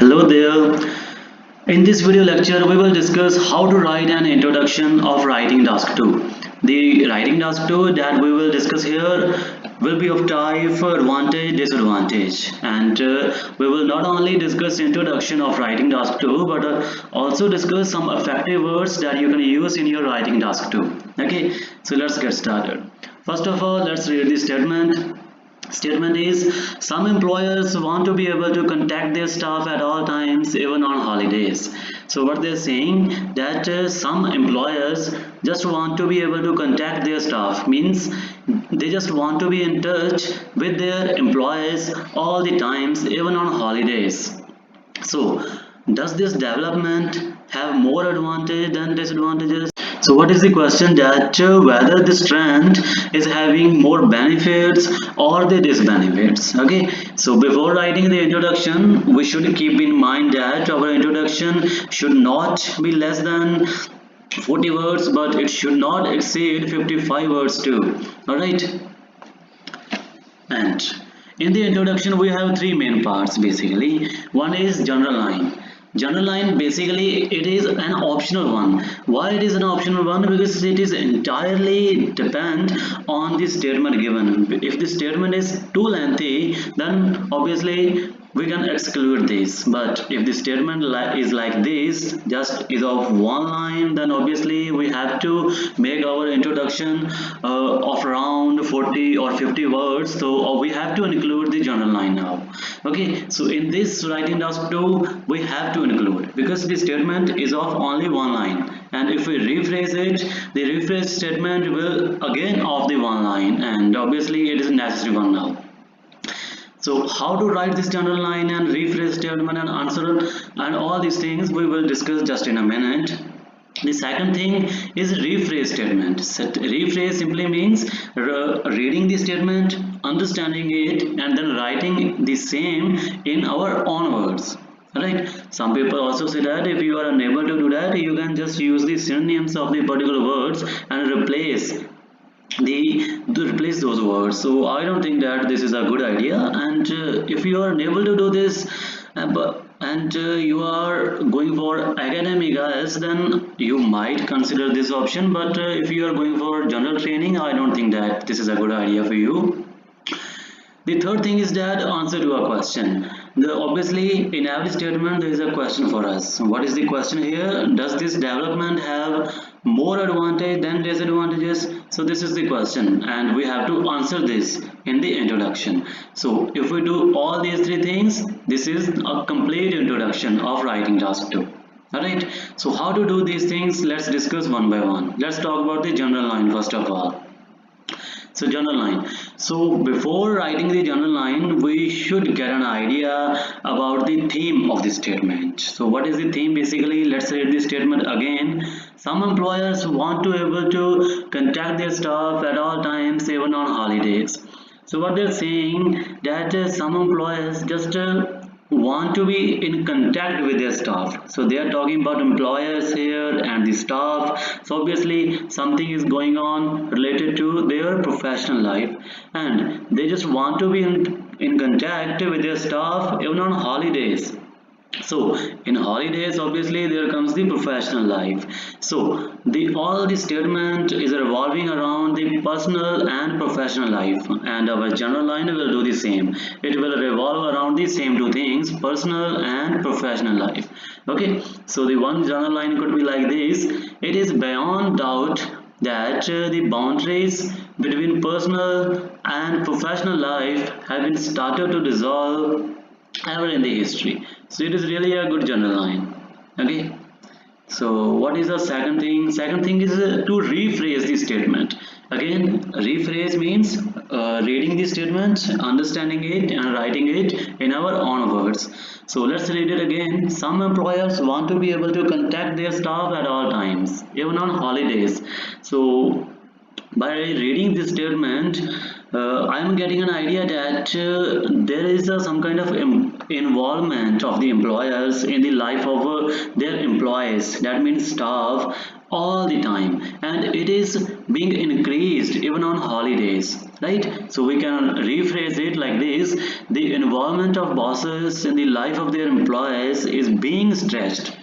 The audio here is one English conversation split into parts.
Hello there. In this video lecture, we will discuss how to write an introduction of writing task 2. The writing task 2 that we will discuss here will be of type advantage, disadvantage, and we will not only discuss introduction of writing task 2 but also discuss some effective words that you can use in your writing task 2. Okay, so let's get started. First of all, let's read the statement. Statement is, some employers want to be able to contact their staff at all times, even on holidays. So what they're saying that some employers just want to be able to contact their staff, means they just want to be in touch with their employees all the times, even on holidays. So does this development have more advantage than disadvantages? So what is the question, that whether this trend is having more benefits or the disadvantages? Okay, so before writing the introduction, we should keep in mind that our introduction should not be less than 40 words, but it should not exceed 55 words too. Alright, and in the introduction we have three main parts basically. One is general line. General line, basically it is an optional one. Why it is an optional one? Because it is entirely depend on the statement given. If the statement is too lengthy, then obviously we can exclude this. But if the statement is like this, just is of one line, then obviously we have to make our introduction of around 40 or 50 words. So we have to include the general line now. Okay, so in this writing task 2 we have to include, because the statement is of only one line, and if we rephrase it, the rephrase statement will again of the one line, and obviously it is a necessary one now. So how to write this general line and rephrase statement and answer and all these things we will discuss just in a minute. The second thing is rephrase statement. Rephrase simply means reading the statement, understanding it, and then writing the same in our own words. Right? Some people also say that if you are unable to do that, you can just use the synonyms of the particular words and replace those words. So I don't think that this is a good idea, and if you are unable to do this and you are going for academic guys, then you might consider this option, but if you are going for general training, I don't think that this is a good idea for you. The third thing is that answer to a question. Obviously in every statement there is a question for us. What is the question here? Does this development have more advantage than disadvantages? So this is the question, and we have to answer this in the introduction. So if we do all these three things, this is a complete introduction of writing task 2. Alright, so how to do these things, let's discuss one by one. Let's talk about the general line first of all. So general line. So before writing the general line, we should get an idea about the theme of the statement. So what is the theme basically? Let's read the statement again. Some employers want to be able to contact their staff at all times, even on holidays. So what they're saying that some employers just want to be in contact with their staff. So they are talking about employers here and the staff. So obviously something is going on related to their professional life, and they just want to be in contact with their staff even on holidays. So in holidays obviously there comes the professional life. So all the statement is revolving around the personal and professional life, and our general line will do the same. It will revolve around the same two things, personal and professional life. Okay, so the one general line could be like this. It is beyond doubt that the boundaries between personal and professional life have been started to dissolve ever in the history. So it is really a good general line. Okay, so what is the second thing? Second thing is to rephrase the statement. Again, rephrase means reading the statement, understanding it, and writing it in our own words. So let's read it again. Some employers want to be able to contact their staff at all times, even on holidays. So by reading this statement, I am getting an idea that there is some kind of involvement of the employers in the life of their employees. That means staff all the time, and it is being increased even on holidays, right? So we can rephrase it like this: the involvement of bosses in the life of their employees is being stretched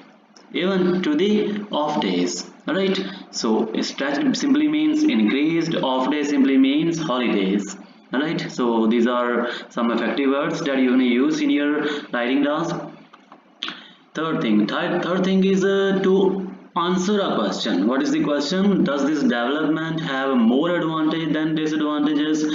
even to the off days. Alright, so stretched simply means increased, off day simply means holidays. Alright, so these are some effective words that you can use in your writing task. Third thing is to answer a question. What is the question? Does this development have more advantage than disadvantages?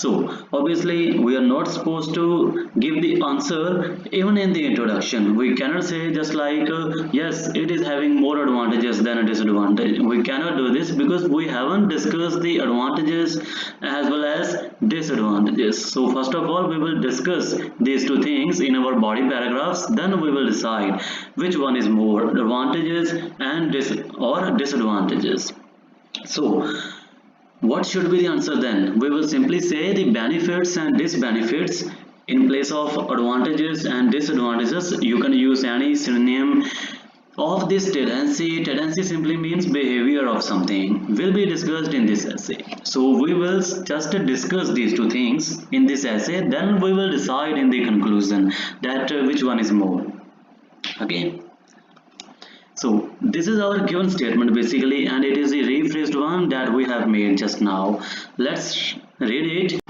So obviously we are not supposed to give the answer even in the introduction. We cannot say just like yes, it is having more advantages than a disadvantage. We cannot do this because we haven't discussed the advantages as well as disadvantages. So first of all we will discuss these two things in our body paragraphs, then we will decide which one is more advantages and disadvantages. So what should be the answer then? We will simply say the benefits and disbenefits in place of advantages and disadvantages. You can use any synonym of this tendency. Tendency simply means behavior of something, will be discussed in this essay. So we will just discuss these two things in this essay, then we will decide in the conclusion that which one is more. Okay, so this is our given statement basically, and it is the rephrased one that we have made just now. Let's read it.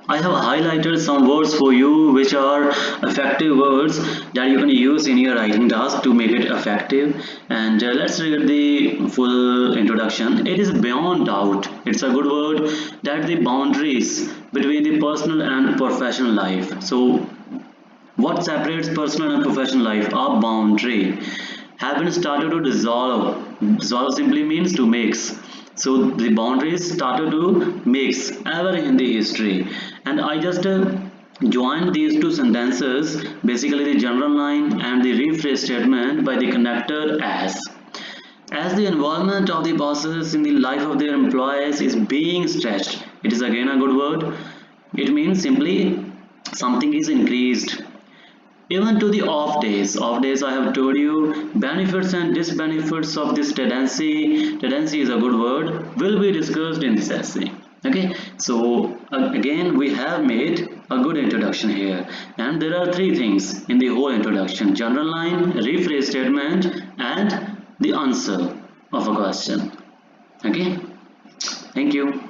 I have highlighted some words for you which are effective words that you can use in your writing task to make it effective. And let's read the full introduction. It is beyond doubt. It's a good word that the boundaries between the personal and professional life. So what separates personal and professional life? A boundary have been started to dissolve. Dissolve simply means to mix. So the boundaries started to mix ever in the history. And I just joined these two sentences, basically the general line and the rephrase statement by the connector as the involvement of the bosses in the life of their employees is being stretched. It is again a good word. It means simply something is increased even to the off days. Off days, I have told you, benefits and disbenefits of this tendency. Tendency is a good word, will be discussed in this essay. Okay, so again we have made a good introduction here, and there are three things in the whole introduction: general line, rephrase statement, and the answer of a question. Okay, thank you.